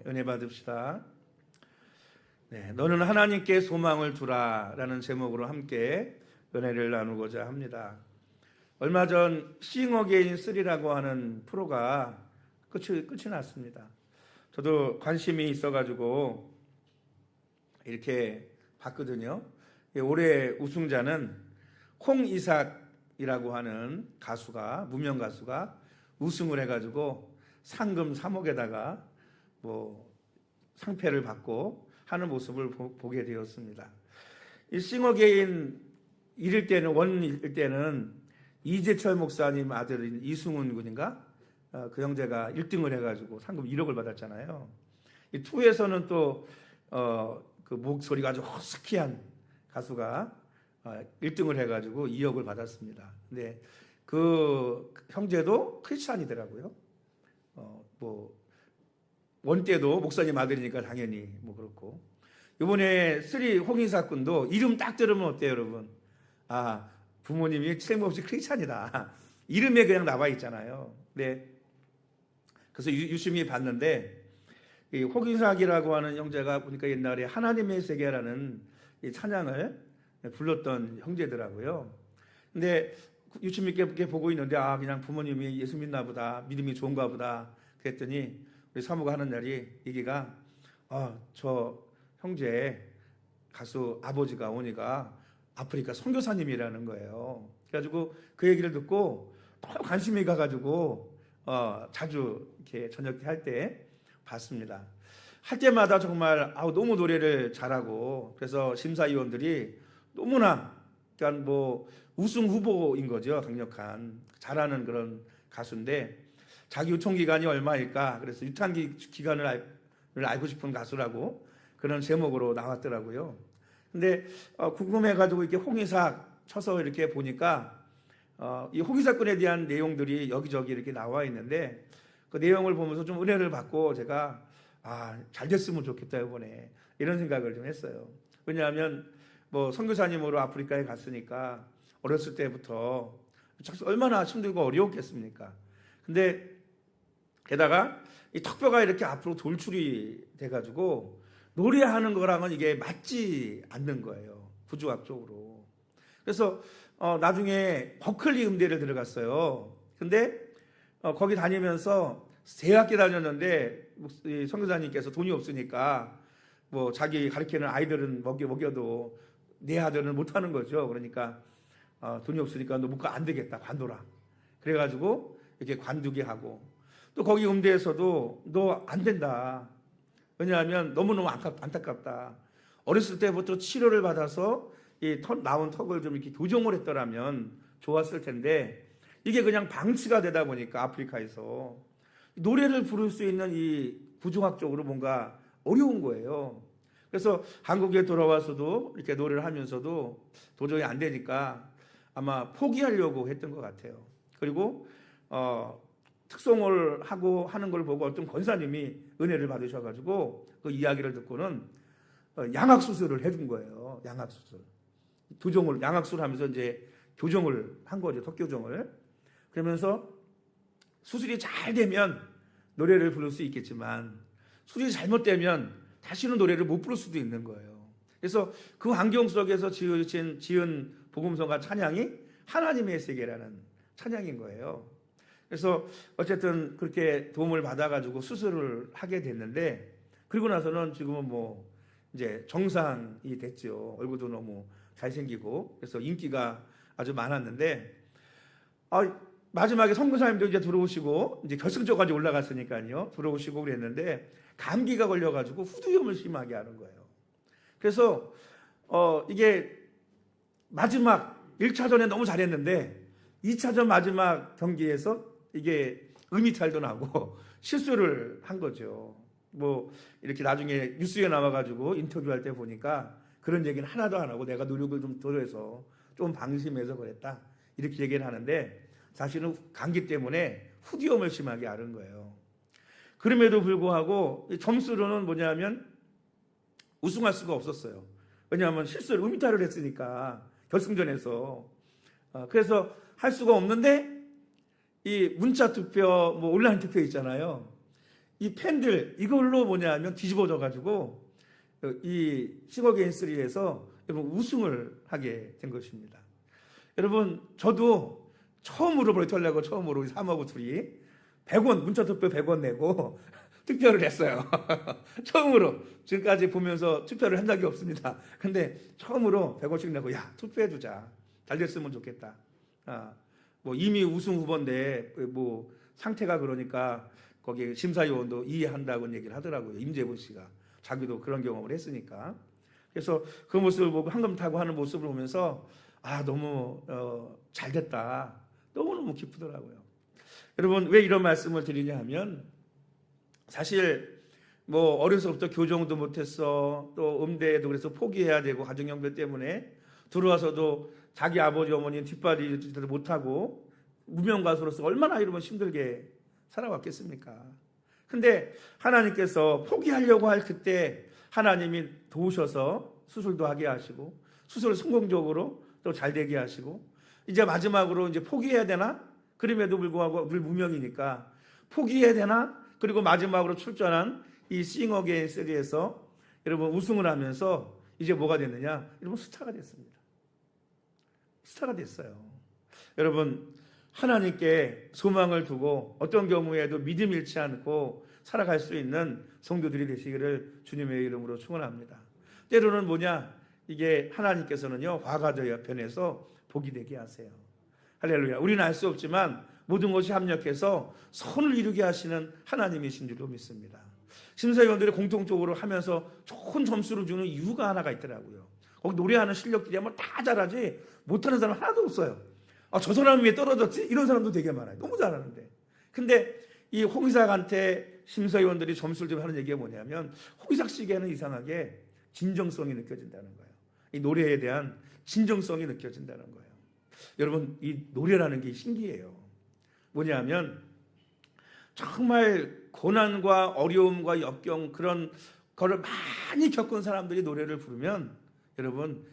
은혜 받읍시다. 네, 너는 하나님께 소망을 두라라는 제목으로 함께 은혜를 나누고자 합니다. 얼마 전 Seeing Again 3라고 하는 프로가 끝이 났습니다. 저도 관심이 있어가지고 이렇게 봤거든요. 올해 우승자는 홍이삭이라고 하는 가수가, 무명 가수가 우승을 해가지고 상금 3억에다가 상패를 받고 하는 모습을 보게 되었습니다. 이 싱어게인 원일 때는 이재철 목사님 아들인 이승훈 군인가? 그 형제가 1등을 해가지고 상금 1억을 받았잖아요. 이 2에서는 또 그 목소리가 아주 허스키한 가수가 1등을 해가지고 2억을 받았습니다. 근데 그 형제도 크리스찬이더라고요. 원 때도 목사님 아들이니까 당연히 그렇고, 이번에 3 홍인사 군도 이름 딱 들으면 어때요, 여러분? 아, 부모님이 틀림없이 크리스찬이다. 이름에 그냥 나와 있잖아요. 네. 그래서 유심히 봤는데, 이 홍인삭이라고 하는 형제가 보니까 옛날에 하나님의 세계라는 이 찬양을 불렀던 형제더라고요. 근데 유심히 있게 보고 있는데, 그냥 부모님이 예수 믿나 보다, 믿음이 좋은가 보다 그랬더니 우리 사모가 하는 날이 얘기가, 저 형제 가수 아버지가 오니까 아프리카 선교사님이라는 거예요. 그래가지고 그 얘기를 듣고 너무 관심이 가가지고 자주 이렇게 저녁 때 할 때 봤습니다. 할 때마다 정말 너무 노래를 잘하고, 그래서 심사위원들이 너무나, 그러니까 우승 후보인 거죠. 강력한 잘하는 그런 가수인데, 자기 유통 기간이 얼마일까? 그래서 유탄기 기간을 알고 싶은 가수라고 그런 제목으로 나왔더라고요. 근데 궁금해가지고 이렇게 홍이삭 쳐서 이렇게 보니까 이 홍이삭 군에 대한 내용들이 여기저기 이렇게 나와 있는데, 그 내용을 보면서 좀 은혜를 받고 제가 잘 됐으면 좋겠다 이번에 이런 생각을 좀 했어요. 왜냐하면 선교사님으로 아프리카에 갔으니까 어렸을 때부터 얼마나 힘들고 어려웠겠습니까? 근데 게다가 이 턱뼈가 이렇게 앞으로 돌출이 돼가지고 노래하는 거랑은 이게 맞지 않는 거예요, 부주학적으로. 그래서 나중에 버클리 음대를 들어갔어요. 근데 거기 다니면서 대학교 다녔는데 선교사님께서 돈이 없으니까 자기 가르치는 아이들은 먹여도 내 아들은 못하는 거죠. 그러니까 돈이 없으니까 너 묵고 안 되겠다, 관둬라. 그래가지고 이렇게 관두게 하고, 또 거기 음대에서도 너 안 된다. 왜냐하면 너무너무 안타깝다. 어렸을 때부터 치료를 받아서 이 나온 턱을 좀 이렇게 교정을 했더라면 좋았을 텐데, 이게 그냥 방치가 되다 보니까 아프리카에서 노래를 부를 수 있는 이 부중학적으로 뭔가 어려운 거예요. 그래서 한국에 돌아와서도 이렇게 노래를 하면서도 도저히 안 되니까 아마 포기하려고 했던 것 같아요. 그리고 특송을 하고 하는 걸 보고 어떤 권사님이 은혜를 받으셔가지고 그 이야기를 듣고는 양악 수술을 해준 거예요. 양악 수술, 양악 수술하면서 이제 교정을 한 거죠, 턱 교정을. 그러면서 수술이 잘 되면 노래를 부를 수 있겠지만, 수술이 잘못되면 다시는 노래를 못 부를 수도 있는 거예요. 그래서 그 환경 속에서 지은 복음성가 찬양이 하나님의 세계라는 찬양인 거예요. 그래서 어쨌든 그렇게 도움을 받아가지고 수술을 하게 됐는데, 그리고 나서는 지금은 이제 정상이 됐죠. 얼굴도 너무 잘생기고, 그래서 인기가 아주 많았는데, 마지막에 선교사님도 이제 들어오시고, 이제 결승전까지 올라갔으니까요, 들어오시고 그랬는데, 감기가 걸려가지고 후두염을 심하게 하는 거예요. 그래서 이게 마지막 1차전에 너무 잘했는데 2차전 마지막 경기에서 이게 음이탈도 나고 실수를 한 거죠. 이렇게 나중에 뉴스에 나와가지고 인터뷰할 때 보니까 그런 얘기는 하나도 안 하고, 내가 노력을 좀 덜해서 좀 방심해서 그랬다, 이렇게 얘기를 하는데, 사실은 감기 때문에 후두염을 심하게 앓은 거예요. 그럼에도 불구하고 점수로는 뭐냐면 우승할 수가 없었어요. 왜냐하면 실수를 음이탈을 했으니까 결승전에서. 그래서 할 수가 없는데, 이 문자 투표, 온라인 투표 있잖아요. 이 펜들 이걸로 뭐냐면 뒤집어져 가지고 이 싱어게인 3에서 여러분 우승을 하게 된 것입니다. 여러분 저도 처음으로 브레이트하려고 처음으로 사모하고 둘이 100원 문자 투표 100원 내고 투표를 했어요. 처음으로 지금까지 보면서 투표를 한 적이 없습니다. 근데 처음으로 100원씩 내고 야 투표해주자. 잘 됐으면 좋겠다. 뭐 이미 우승 후보인데 뭐 상태가 그러니까 거기 심사위원도 이해한다고 얘기를 하더라고요. 임재범 씨가 자기도 그런 경험을 했으니까. 그래서 그 모습을 보고 황금 타고 하는 모습을 보면서 너무 잘 됐다. 너무너무 기쁘더라고요. 여러분 왜 이런 말씀을 드리냐 하면 사실 뭐 어려서부터 교정도 못했어. 또 음대에도 그래서 포기해야 되고 가정형편 때문에 들어와서도 자기 아버지 어머니는 뒷바리도 못하고 무명가수로서 얼마나 이러면 힘들게 살아왔겠습니까? 근데 하나님께서 포기하려고 할 그때 하나님이 도우셔서 수술도 하게 하시고 수술을 성공적으로 또 잘 되게 하시고 이제 마지막으로 이제 포기해야 되나? 그럼에도 불구하고 늘 무명이니까 포기해야 되나? 그리고 마지막으로 출전한 이 싱어게인 3에서 여러분 우승을 하면서 이제 뭐가 됐느냐? 여러분 스타가 됐습니다. 스타가 됐어요. 여러분 하나님께 소망을 두고 어떤 경우에도 믿음 잃지 않고 살아갈 수 있는 성도들이 되시기를 주님의 이름으로 축원합니다. 때로는 이게 하나님께서는요 화가들 옆편에서 복이 되게 하세요. 할렐루야. 우리는 알 수 없지만 모든 것이 합력해서 선을 이루게 하시는 하나님이신 줄로 믿습니다. 심사위원들이 공통적으로 하면서 좋은 점수를 주는 이유가 하나가 있더라고요. 거기 노래하는 실력들이 뭐 다 잘하지 못하는 사람 하나도 없어요. 저 사람이 왜 떨어졌지? 이런 사람도 되게 많아요. 너무 잘하는데. 근데 이 홍의삭한테 심사위원들이 점수를 좀 하는 얘기가 뭐냐면 홍의삭 씨에게는 이상하게 진정성이 느껴진다는 거예요. 이 노래에 대한 진정성이 느껴진다는 거예요. 여러분 이 노래라는 게 신기해요. 뭐냐면 정말 고난과 어려움과 역경 그런 거를 많이 겪은 사람들이 노래를 부르면 여러분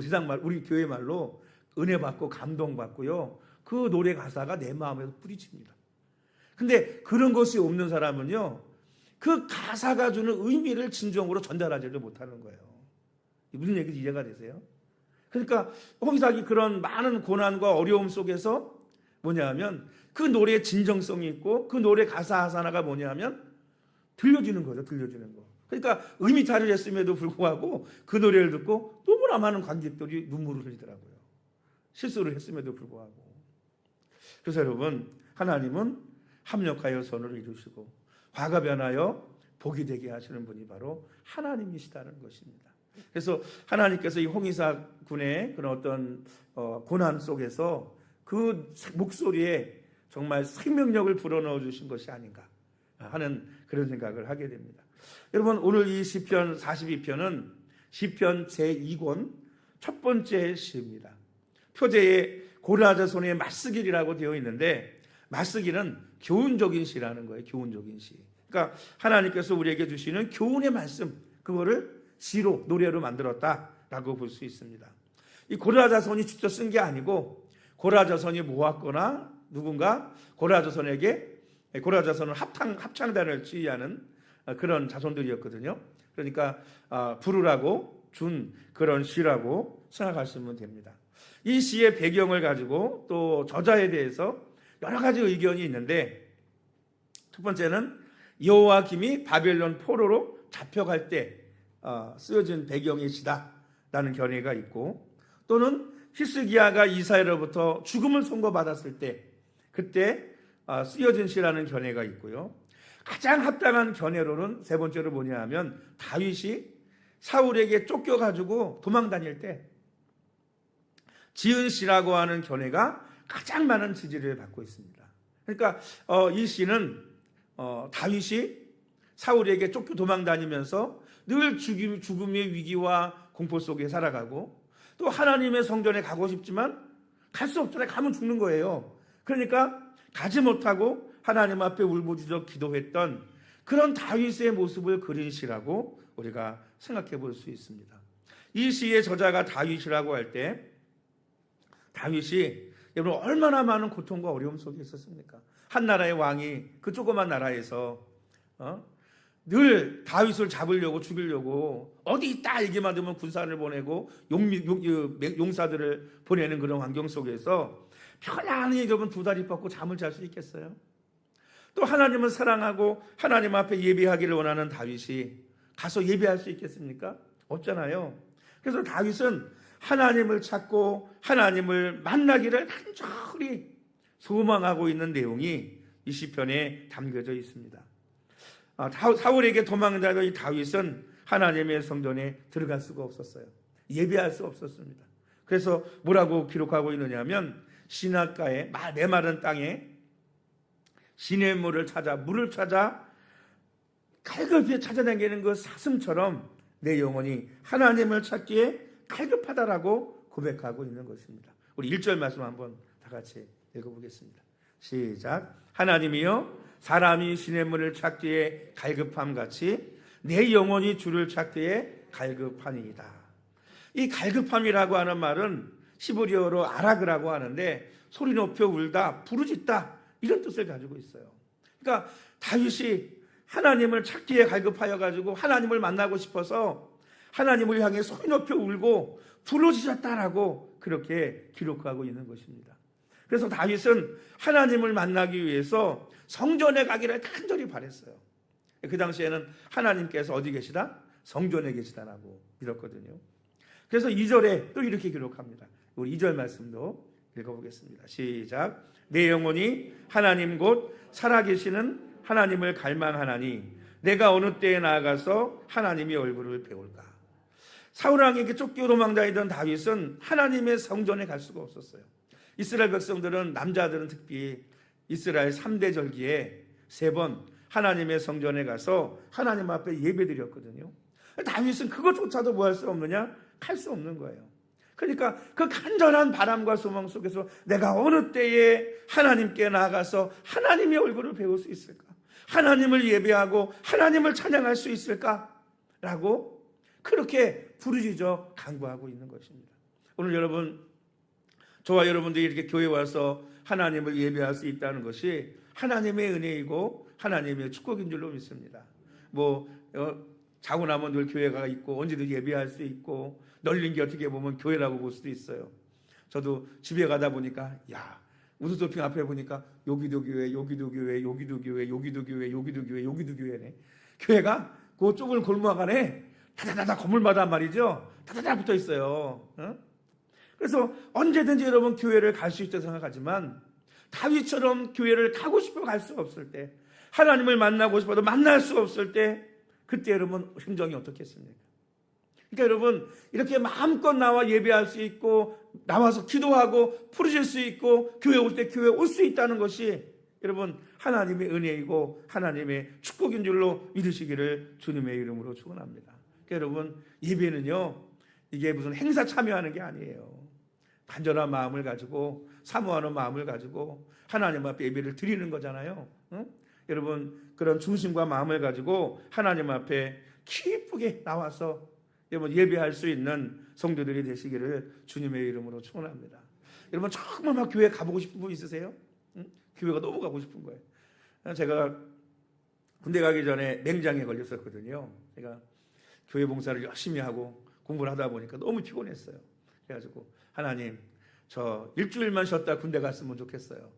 세상 말 우리 교회 말로 은혜 받고 감동 받고요. 그 노래 가사가 내 마음에서 뿌리칩니다. 근데 그런 것이 없는 사람은요. 그 가사가 주는 의미를 진정으로 전달하지를 못하는 거예요. 무슨 얘기인지 이해가 되세요? 그러니까 홍의삭이 그런 많은 고난과 어려움 속에서 뭐냐면 그 노래의 진정성이 있고 그 노래 가사 하나가 뭐냐면 들려주는 거죠. 들려주는 거. 그러니까 의미 탈을 했음에도 불구하고 그 노래를 듣고 너무나 많은 관객들이 눈물을 흘리더라고요. 실수를 했음에도 불구하고. 그래서 여러분 하나님은 합력하여 선을 이루시고 화가 변하여 복이 되게 하시는 분이 바로 하나님이시다는 것입니다. 그래서 하나님께서 이 홍의삭 군의 그런 어떤 고난 속에서 그 목소리에 정말 생명력을 불어넣어 주신 것이 아닌가 하는 그런 생각을 하게 됩니다. 여러분 오늘 이 시편 42편은 시편 제2권 첫 번째 시입니다. 표제에 고르하자손의 맞쓰기라고 되어 있는데 맞쓰기는 교훈적인 시라는 거예요. 교훈적인 시. 그러니까 하나님께서 우리에게 주시는 교훈의 말씀 그거를 시로 노래로 만들었다라고 볼 수 있습니다. 이 고르하자손이 직접 쓴 게 아니고 고르하자손이 모았거나 누군가 고르하자손은 합창단을 지휘하는 그런 자손들이었거든요. 그러니까 부르라고 준 그런 시라고 생각하시면 됩니다. 이 시의 배경을 가지고 또 저자에 대해서 여러 가지 의견이 있는데 첫 번째는 여호야김이 바벨론 포로로 잡혀갈 때 쓰여진 배경의 시다라는 견해가 있고 또는 히스기야가 이사야로부터 죽음을 선고받았을 때 그때 쓰여진 시라는 견해가 있고요. 가장 합당한 견해로는 세 번째로 뭐냐 하면 다윗이 사울에게 쫓겨가지고 도망 다닐 때 지은 시라고 하는 견해가 가장 많은 지지를 받고 있습니다. 그러니까 이 시는 다윗이 사울에게 쫓겨 도망 다니면서 늘 죽음의 위기와 공포 속에 살아가고 또 하나님의 성전에 가고 싶지만 갈 수 없잖아요. 가면 죽는 거예요. 그러니까 가지 못하고 하나님 앞에 울부짖어 기도했던 그런 다윗의 모습을 그린 시라고 우리가 생각해 볼 수 있습니다. 이 시의 저자가 다윗이라고 할 때 다윗이 여러분 얼마나 많은 고통과 어려움 속에 있었습니까? 한 나라의 왕이 그 조그만 나라에서 늘 다윗을 잡으려고 죽이려고 어디 딱 얘기만 들으면 군사를 보내고 용사들을 보내는 그런 환경 속에서 편안히 여러분 두 다리 뻗고 잠을 잘 수 있겠어요? 또 하나님을 사랑하고 하나님 앞에 예배하기를 원하는 다윗이 가서 예배할 수 있겠습니까? 없잖아요. 그래서 다윗은 하나님을 찾고 하나님을 만나기를 간절히 소망하고 있는 내용이 이 시편에 담겨져 있습니다. 사울에게 도망다니던 이 다윗은 하나님의 성전에 들어갈 수가 없었어요. 예배할 수 없었습니다. 그래서 뭐라고 기록하고 있느냐면 시냇가에 메마른 땅에 시냇물을 찾아 물을 찾아 갈급히 찾아다니는 그 사슴처럼 내 영혼이 하나님을 찾기에 갈급하다라고 고백하고 있는 것입니다. 우리 1절 말씀 한번 다 같이 읽어보겠습니다. 시작. 하나님이여 사람이 시냇물을 찾기에 갈급함 같이 내 영혼이 주를 찾기에 갈급하니이다. 이 갈급함이라고 하는 말은 히브리어로 아락이라고 하는데 소리 높여 울다, 부르짖다 이런 뜻을 가지고 있어요. 그러니까 다윗이 하나님을 찾기에 갈급하여 가지고 하나님을 만나고 싶어서 하나님을 향해 소리 높여 울고 부르짖었다라고 그렇게 기록하고 있는 것입니다. 그래서 다윗은 하나님을 만나기 위해서 성전에 가기를 간절히 바랬어요. 그 당시에는 하나님께서 어디 계시다? 성전에 계시다라고 믿었거든요. 그래서 2절에 또 이렇게 기록합니다. 우리 2절 말씀도 읽어보겠습니다. 시작. 내 영혼이 하나님 곧 살아계시는 하나님을 갈망하나니 내가 어느 때에 나아가서 하나님의 얼굴을 배울까. 사울 왕에게 쫓겨 도망다니던 다윗은 하나님의 성전에 갈 수가 없었어요. 이스라엘 백성들은 남자들은 특히 이스라엘 3대 절기에 3번 하나님의 성전에 가서 하나님 앞에 예배드렸거든요. 다윗은 그것조차도 뭐 할 수 없느냐? 갈 수 없는 거예요. 그러니까 그 간절한 바람과 소망 속에서 내가 어느 때에 하나님께 나아가서 하나님의 얼굴을 배울 수 있을까? 하나님을 예배하고 하나님을 찬양할 수 있을까라고 그렇게 부르짖어 간구하고 있는 것입니다. 오늘 여러분, 저와 여러분들이 이렇게 교회 와서 하나님을 예배할 수 있다는 것이 하나님의 은혜이고 하나님의 축복인 줄로 믿습니다. 자고 나면 늘 교회가 있고 언제든 예배할 수 있고 널린 게 어떻게 보면 교회라고 볼 수도 있어요. 저도 집에 가다 보니까 우드쇼핑 앞에 보니까 여기도 교회, 여기도 교회, 여기도 교회, 여기도 교회, 여기도 교회, 여기도 교회네. 교회가 그 좁은 골목 안에 다다다다 건물마다 말이죠. 다다다 붙어 있어요. 그래서 언제든지 여러분 교회를 갈 수 있다고 생각하지만 다윗처럼 교회를 가고 싶어 갈 수 없을 때, 하나님을 만나고 싶어도 만날 수 없을 때, 그때 여러분 심정이 어떻겠습니까? 그러니까 여러분 이렇게 마음껏 나와 예배할 수 있고 나와서 기도하고 부르실 수 있고 교회 올 때 교회 올 수 있다는 것이 여러분 하나님의 은혜이고 하나님의 축복인 줄로 믿으시기를 주님의 이름으로 축원합니다. 그러니까 여러분 예배는요, 이게 무슨 행사 참여하는 게 아니에요. 간절한 마음을 가지고 사모하는 마음을 가지고 하나님 앞에 예배를 드리는 거잖아요. 여러분 그런 중심과 마음을 가지고 하나님 앞에 기쁘게 나와서 여러분 예배할 수 있는 성도들이 되시기를 주님의 이름으로 축원합니다. 여러분 정말 막 교회 가보고 싶은 분 있으세요? 교회가 너무 가고 싶은 거예요. 제가 군대 가기 전에 맹장에 걸렸었거든요. 제가 교회 봉사를 열심히 하고 공부를 하다 보니까 너무 피곤했어요. 그래가지고 하나님, 저 일주일만 쉬었다 군대 갔으면 좋겠어요.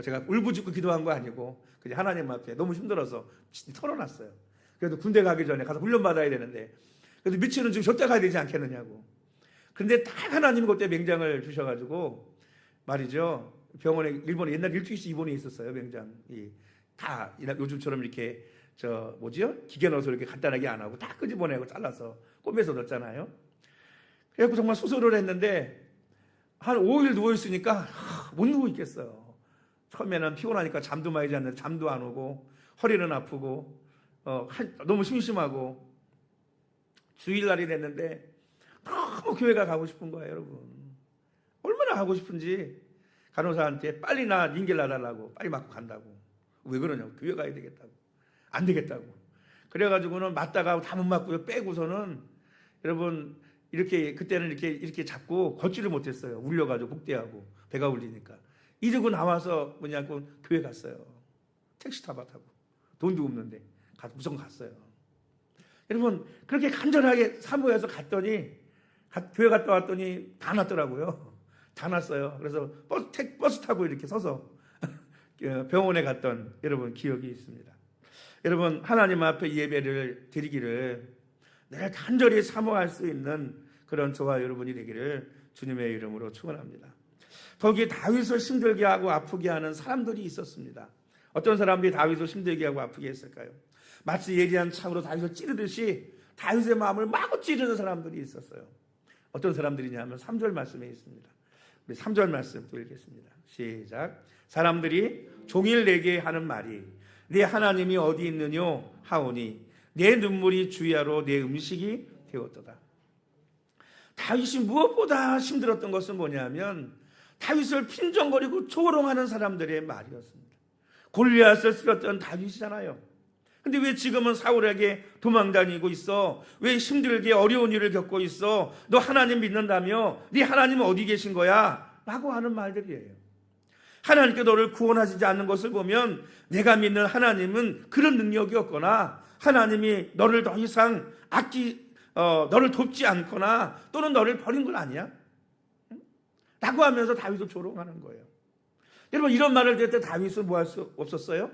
제가 울부짖고 기도한 거 아니고 그냥 하나님 앞에 너무 힘들어서 털어놨어요. 그래도 군대 가기 전에 가서 훈련 받아야 되는데 그래도 며칠은 좀 쉬었다 가야 되지 않겠느냐고. 그런데 딱 하나님 그때 맹장을 주셔가지고 말이죠. 병원에 일본에 옛날 일주일씩 입원해 있었어요. 맹장이 다 요즘처럼 이렇게 기계 넣어서 이렇게 간단하게 안 하고 다 끄집어내고 잘라서 꼼에서 넣었잖아요. 그래서 정말 수술을 했는데 한 5일 누워 있으니까 못 누워 있겠어요. 처음에는 피곤하니까 잠도 많이 잤는데 잠도 안 오고 허리는 아프고 너무 심심하고 주일날이 됐는데 너무 교회가 가고 싶은 거예요. 여러분 얼마나 가고 싶은지 간호사한테 빨리 나 링겔 놔달라고 빨리 맞고 간다고. 왜 그러냐고. 교회 가야 되겠다고. 안 되겠다고. 그래가지고는 맞다가 다 못 맞고요. 빼고서는 여러분 이렇게 그때는 이렇게 잡고 걷지를 못했어요. 울려가지고 복대하고 배가 울리니까. 이러고 나와서 교회 갔어요. 택시 타고 돈도 없는데 무조건 갔어요. 여러분 그렇게 간절하게 사모해서 갔더니 교회 갔다 왔더니 다 났더라고요. 다 났어요. 그래서 버스 타고 이렇게 서서 병원에 갔던 여러분 기억이 있습니다. 여러분 하나님 앞에 예배를 드리기를 늘 간절히 사모할 수 있는 그런 저와 여러분이 되기를 주님의 이름으로 축원합니다. 거기에 다윗을 힘들게 하고 아프게 하는 사람들이 있었습니다. 어떤 사람들이 다윗을 힘들게 하고 아프게 했을까요? 마치 예리한 창으로 다윗을 찌르듯이 다윗의 마음을 마구 찌르는 사람들이 있었어요. 어떤 사람들이냐면 3절 말씀에 있습니다. 우리 3절 말씀 또 읽겠습니다. 시작. 사람들이 종일 내게 하는 말이 네 하나님이 어디 있느뇨 하오니 내 눈물이 주야로 내 음식이 되었도다. 다윗이 무엇보다 힘들었던 것은 뭐냐면 다윗을 핀정거리고 조롱하는 사람들의 말이었습니다. 골리앗을 쓰렸던 다윗이잖아요. 근데 왜 지금은 사울에게 도망다니고 있어? 왜 힘들게 어려운 일을 겪고 있어? 너 하나님 믿는다며? 네 하나님은 어디 계신 거야? 라고 하는 말들이에요. 하나님께 너를 구원하시지 않는 것을 보면 내가 믿는 하나님은 그런 능력이 없거나 하나님이 너를 더 이상 너를 돕지 않거나 또는 너를 버린 건 아니야? 라고 하면서 다윗을 조롱하는 거예요. 여러분 이런 말을 들을 때 다윗은 뭐 할 수 없었어요?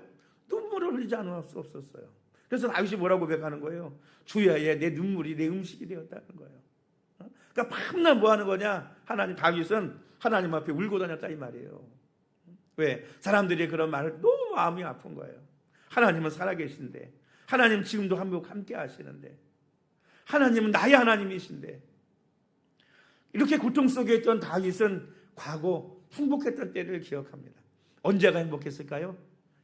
눈물을 흘리지 않을 수 없었어요. 그래서 다윗이 뭐라고 고백하는 거예요? 주야에 내 눈물이 내 음식이 되었다는 거예요. 그러니까 밤낮 뭐 하는 거냐? 다윗은 하나님 앞에 울고 다녔다 이 말이에요. 왜? 사람들이 그런 말을 너무 마음이 아픈 거예요. 하나님은 살아계신데, 하나님 지금도 함께 하시는데, 하나님은 나의 하나님이신데, 이렇게 고통 속에 있던 다윗은 과거 행복했던 때를 기억합니다. 언제가 행복했을까요?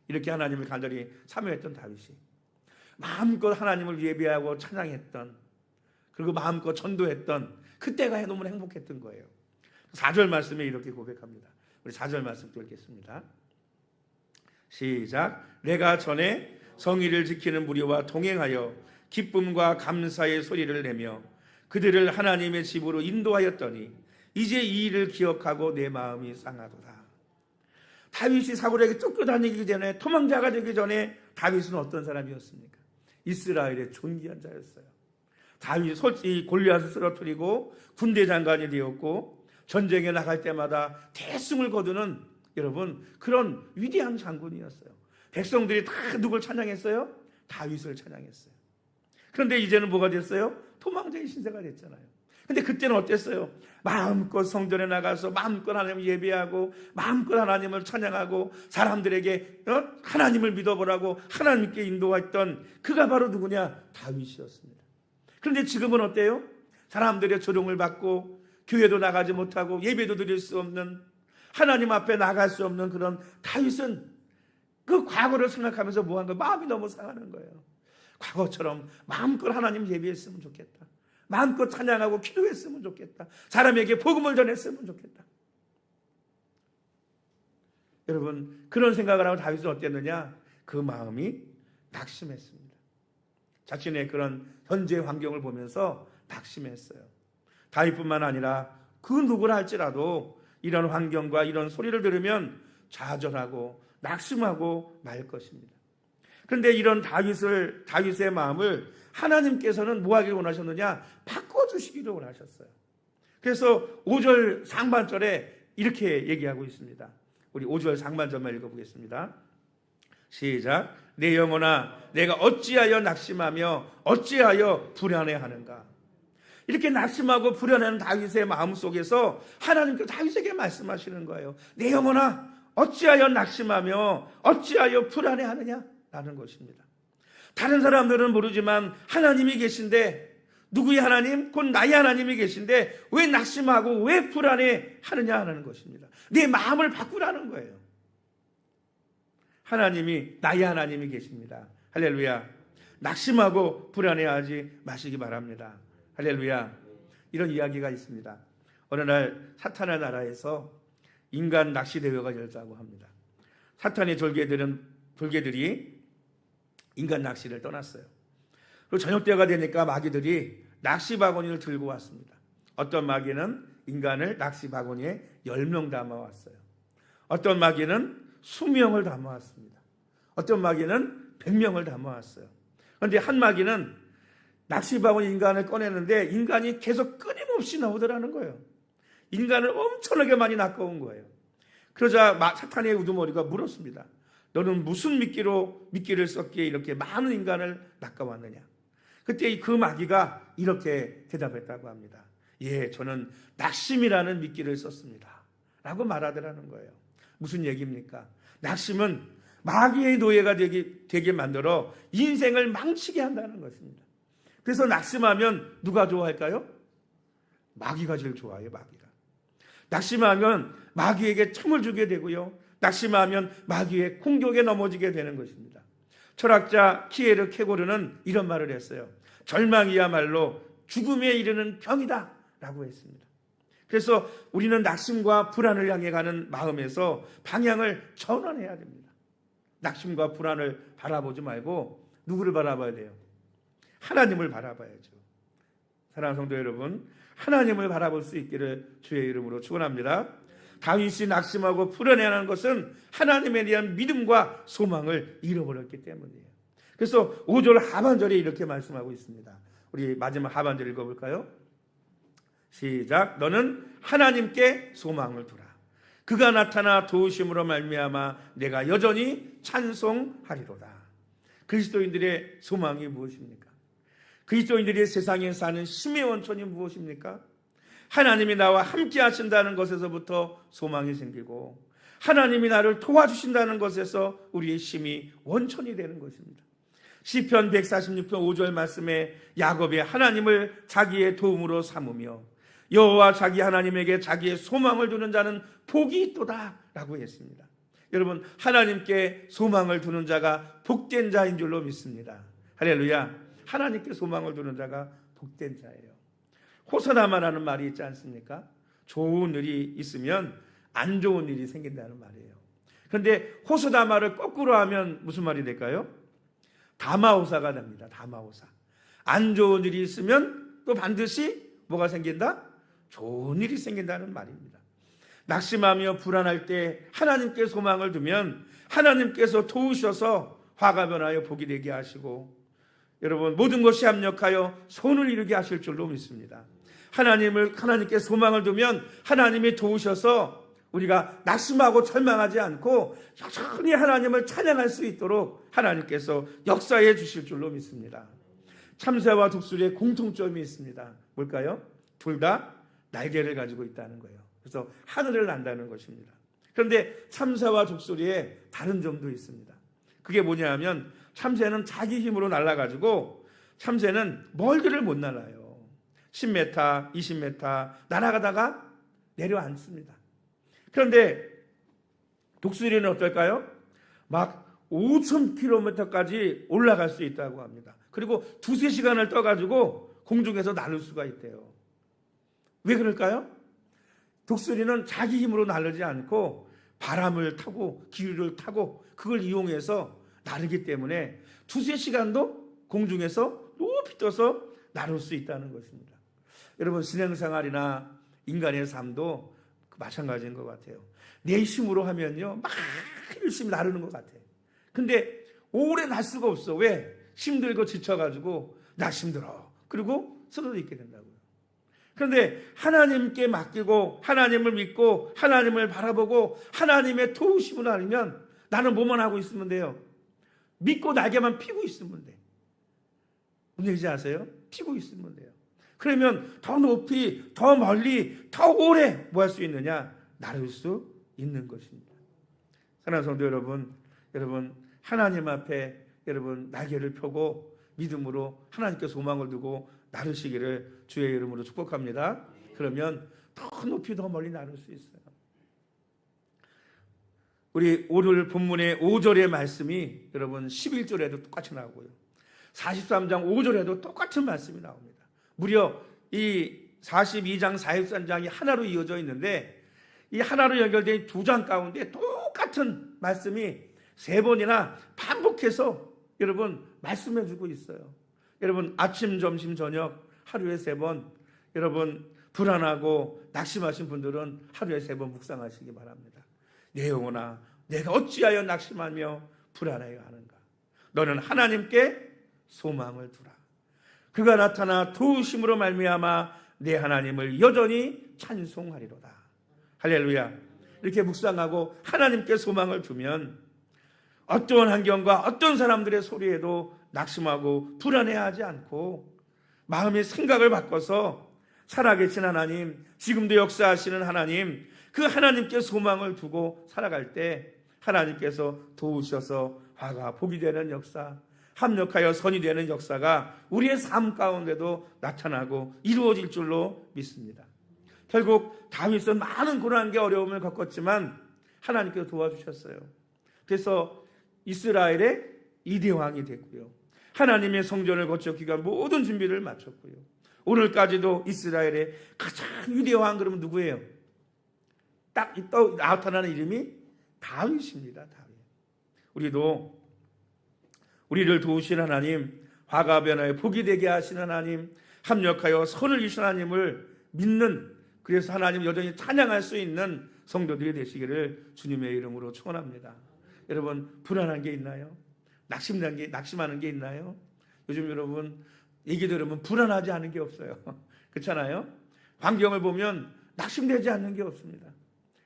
이렇게 하나님을 간절히 사모했던 다윗이 마음껏 하나님을 예배하고 찬양했던, 그리고 마음껏 전도했던 그때가 너무 행복했던 거예요. 4절 말씀에 이렇게 고백합니다. 우리 4절 말씀 또 읽겠습니다. 시작. 내가 전에 성의를 지키는 무리와 동행하여 기쁨과 감사의 소리를 내며 그들을 하나님의 집으로 인도하였더니 이제 이 일을 기억하고 내 마음이 상하도다. 다윗이 사울에게 쫓겨다니기 전에, 도망자가 되기 전에 다윗은 어떤 사람이었습니까? 이스라엘의 존귀한 자였어요. 다윗이 솔직히 골리앗을 쓰러뜨리고 군대 장관이 되었고 전쟁에 나갈 때마다 대승을 거두는 여러분 그런 위대한 장군이었어요. 백성들이 다 누굴 찬양했어요? 다윗을 찬양했어요. 그런데 이제는 뭐가 됐어요? 도망자의 신세가 됐잖아요. 근데 그때는 어땠어요? 마음껏 성전에 나가서 마음껏 하나님을 예배하고 마음껏 하나님을 찬양하고 사람들에게 하나님을 믿어보라고 하나님께 인도했던 그가 바로 누구냐? 다윗이었습니다. 그런데 지금은 어때요? 사람들의 조롱을 받고 교회도 나가지 못하고 예배도 드릴 수 없는, 하나님 앞에 나갈 수 없는 그런 다윗은 그 과거를 생각하면서 뭐한 거예요? 마음이 너무 상하는 거예요. 과거처럼 마음껏 하나님 예배했으면 좋겠다. 마음껏 찬양하고 기도했으면 좋겠다. 사람에게 복음을 전했으면 좋겠다. 여러분 그런 생각을 하고 다윗은 어땠느냐? 그 마음이 낙심했습니다. 자신의 그런 현재 환경을 보면서 낙심했어요. 다윗뿐만 아니라 그 누구라 할지라도 이런 환경과 이런 소리를 들으면 좌절하고 낙심하고 말 것입니다. 그런데 이런 다윗의 마음을 하나님께서는 뭐 하기를 원하셨느냐? 바꿔주시기를 원하셨어요. 그래서 5절 상반절에 이렇게 얘기하고 있습니다. 우리 5절 상반절만 읽어보겠습니다. 시작. 내 영혼아 내가 어찌하여 낙심하며 어찌하여 불안해하는가? 이렇게 낙심하고 불안해하는 다윗의 마음 속에서 하나님께서 다윗에게 말씀하시는 거예요. 내 영혼아 어찌하여 낙심하며 어찌하여 불안해하느냐? 라는 것입니다. 다른 사람들은 모르지만 하나님이 계신데, 누구의 하나님? 곧 나의 하나님이 계신데 왜 낙심하고 왜 불안해하느냐 하는 것입니다. 내 마음을 바꾸라는 거예요. 하나님이 나의 하나님이 계십니다. 할렐루야. 낙심하고 불안해하지 마시기 바랍니다. 할렐루야. 이런 이야기가 있습니다. 어느 날 사탄의 나라에서 인간 낚시 대회가 열렸다고 합니다. 사탄의 졸개들이 인간 낚시를 떠났어요. 그리고 저녁 때가 되니까 마귀들이 낚시 바구니를 들고 왔습니다. 어떤 마귀는 인간을 낚시 바구니에 10명 담아왔어요. 어떤 마귀는 20명을 담아왔습니다. 어떤 마귀는 100명을 담아왔어요. 그런데 한 마귀는 낚시바온 인간을 꺼내는데 인간이 계속 끊임없이 나오더라는 거예요. 인간을 엄청나게 많이 낚아온 거예요. 그러자 사탄의 우두머리가 물었습니다. 너는 무슨 미끼를 썼기에 이렇게 많은 인간을 낚아왔느냐? 그때 그 마귀가 이렇게 대답했다고 합니다. 예, 저는 낙심이라는 미끼를 썼습니다 라고 말하더라는 거예요. 무슨 얘기입니까? 낙심은 마귀의 노예가 되게 만들어 인생을 망치게 한다는 것입니다. 그래서 낙심하면 누가 좋아할까요? 마귀가 제일 좋아해요. 마귀가. 낙심하면 마귀에게 청을 주게 되고요. 낙심하면 마귀의 공격에 넘어지게 되는 것입니다. 철학자 키에르 케고르는 이런 말을 했어요. 절망이야말로 죽음에 이르는 병이다 라고 했습니다. 그래서 우리는 낙심과 불안을 향해 가는 마음에서 방향을 전환해야 됩니다. 낙심과 불안을 바라보지 말고 누구를 바라봐야 돼요? 하나님을 바라봐야죠. 사랑하는 성도 여러분, 하나님을 바라볼 수 있기를 주의 이름으로 축원합니다. 다윗이 낙심하고 불안해하는 것은 하나님에 대한 믿음과 소망을 잃어버렸기 때문이에요. 그래서 5절 하반절에 이렇게 말씀하고 있습니다. 우리 마지막 하반절 읽어볼까요? 시작. 너는 하나님께 소망을 두라. 그가 나타나 도우심으로 말미암아 내가 여전히 찬송하리로다. 그리스도인들의 소망이 무엇입니까? 그리스도인들이 세상에 사는 힘의 원천이 무엇입니까? 하나님이 나와 함께 하신다는 것에서부터 소망이 생기고 하나님이 나를 도와주신다는 것에서 우리의 힘이 원천이 되는 것입니다. 시편 146편 5절 말씀에 야곱이 하나님을 자기의 도움으로 삼으며 여호와 자기 하나님에게 자기의 소망을 두는 자는 복이 있도다 라고 했습니다. 여러분, 하나님께 소망을 두는 자가 복된 자인 줄로 믿습니다. 할렐루야. 하나님께 소망을 두는 자가 복된 자예요. 호사다마라는 말이 있지 않습니까? 좋은 일이 있으면 안 좋은 일이 생긴다는 말이에요. 그런데 호사다마를 거꾸로 하면 무슨 말이 될까요? 다마호사가 됩니다. 다마호사. 안 좋은 일이 있으면 또 반드시 뭐가 생긴다? 좋은 일이 생긴다는 말입니다. 낙심하며 불안할 때 하나님께 소망을 두면 하나님께서 도우셔서 화가 변하여 복이 되게 하시고 여러분 모든 것이 합력하여 선을 이루게 하실 줄로 믿습니다. 하나님께 소망을 두면 하나님이 도우셔서 우리가 낙심하고 절망하지 않고 여전히 하나님을 찬양할 수 있도록 하나님께서 역사해 주실 줄로 믿습니다. 참새와 독수리의 공통점이 있습니다. 뭘까요? 둘 다 날개를 가지고 있다는 거예요. 그래서 하늘을 난다는 것입니다. 그런데 참새와 독수리의 다른 점도 있습니다. 그게 뭐냐면 참새는 자기 힘으로 날아가지고 참새는 멀리를 못 날아요. 10m, 20m 날아가다가 내려앉습니다. 그런데 독수리는 어떨까요? 막 5,000km까지 올라갈 수 있다고 합니다. 그리고 2-3시간을 떠가지고 공중에서 나를 수가 있대요. 왜 그럴까요? 독수리는 자기 힘으로 나르지 않고 바람을 타고 기류를 타고 그걸 이용해서 나르기 때문에 2-3시간도 공중에서 높이 떠서 나를 수 있다는 것입니다. 여러분, 신앙생활이나 인간의 삶도 마찬가지인 것 같아요. 내 힘으로 하면요 막 열심히 나르는 것 같아요. 근데 오래 날 수가 없어. 왜? 힘들고 지쳐가지고 나 힘들어. 그리고 쓰러져 있게 된다고요. 그런데 하나님께 맡기고 하나님을 믿고 하나님을 바라보고 하나님의 도우심을 알면 나는 뭐만 하고 있으면 돼요? 믿고 날개만 피고 있으면 돼. 무슨 얘기인지 아세요? 피고 있으면 돼요. 그러면 더 높이, 더 멀리, 더 오래 뭐 할 수 있느냐? 나를 수 있는 것입니다. 사랑하는 성도 여러분 하나님 앞에 여러분 날개를 펴고 믿음으로 하나님께 소망을 두고 나르시기를 주의 이름으로 축복합니다. 그러면 더 높이 더 멀리 나를 수 있어요. 우리 오늘 본문의 5절의 말씀이 여러분 11절에도 똑같이 나오고요. 43장 5절에도 똑같은 말씀이 나옵니다. 무려 이 42장 43장이 하나로 이어져 있는데 이 하나로 연결된 2장 가운데 똑같은 말씀이 3번이나 반복해서 여러분 말씀해 주고 있어요. 여러분 아침, 점심, 저녁 하루에 3번 여러분 불안하고 낙심하신 분들은 하루에 3번 묵상하시기 바랍니다. 내 영혼아 내가 어찌하여 낙심하며 불안하여 하는가? 너는 하나님께 소망을 두라. 그가 나타나 도우심으로 말미암아 내 하나님을 여전히 찬송하리로다. 할렐루야. 이렇게 묵상하고 하나님께 소망을 두면 어떤 환경과 어떤 사람들의 소리에도 낙심하고 불안해하지 않고 마음의 생각을 바꿔서 살아계신 하나님, 지금도 역사하시는 하나님, 그 하나님께 소망을 두고 살아갈 때 하나님께서 도우셔서 화가 복이 되는 역사, 합력하여 선이 되는 역사가 우리의 삶 가운데도 나타나고 이루어질 줄로 믿습니다. 결국 다윗은 많은 고난과 어려움을 겪었지만 하나님께서 도와주셨어요. 그래서 이스라엘의 2대 왕이 됐고요. 하나님의 성전을 거쳤기 위한 모든 준비를 마쳤고요. 오늘까지도 이스라엘의 가장 위대한 왕 그러면 누구예요? 딱 나타나는 이름이 다윗입니다. 다윗. 우리도 우리를 도우시는 하나님, 화가 변하여 복이 되게 하시는 하나님, 합력하여 선을 이루시는 하나님을 믿는, 그래서 하나님 여전히 찬양할 수 있는 성도들이 되시기를 주님의 이름으로 축원합니다. 여러분, 불안한 게 있나요? 낙심하는 게 있나요? 요즘 여러분 얘기 들으면 불안하지 않은 게 없어요. 그렇잖아요? 환경을 보면 낙심되지 않는 게 없습니다.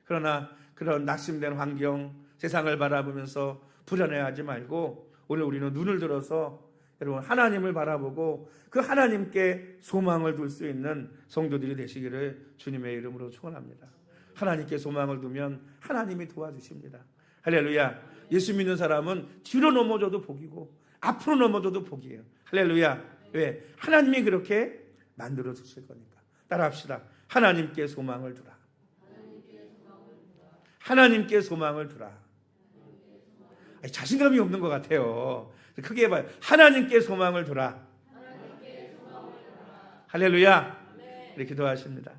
그러나 그런 낙심된 환경, 세상을 바라보면서 불안해하지 말고 오늘 우리는 눈을 들어서 여러분 하나님을 바라보고 그 하나님께 소망을 둘 수 있는 성도들이 되시기를 주님의 이름으로 축원합니다. 하나님께 소망을 두면 하나님이 도와주십니다. 할렐루야. 예수 믿는 사람은 뒤로 넘어져도 복이고 앞으로 넘어져도 복이에요. 할렐루야. 왜? 하나님이 그렇게 만들어 주실 거니까. 따라합시다. 하나님께 소망을 두라. 하나님께 소망을 두라. 자신감이 없는 것 같아요. 크게 해봐요. 하나님께 소망을 두라. 할렐루야. 이렇게 기도하십니다.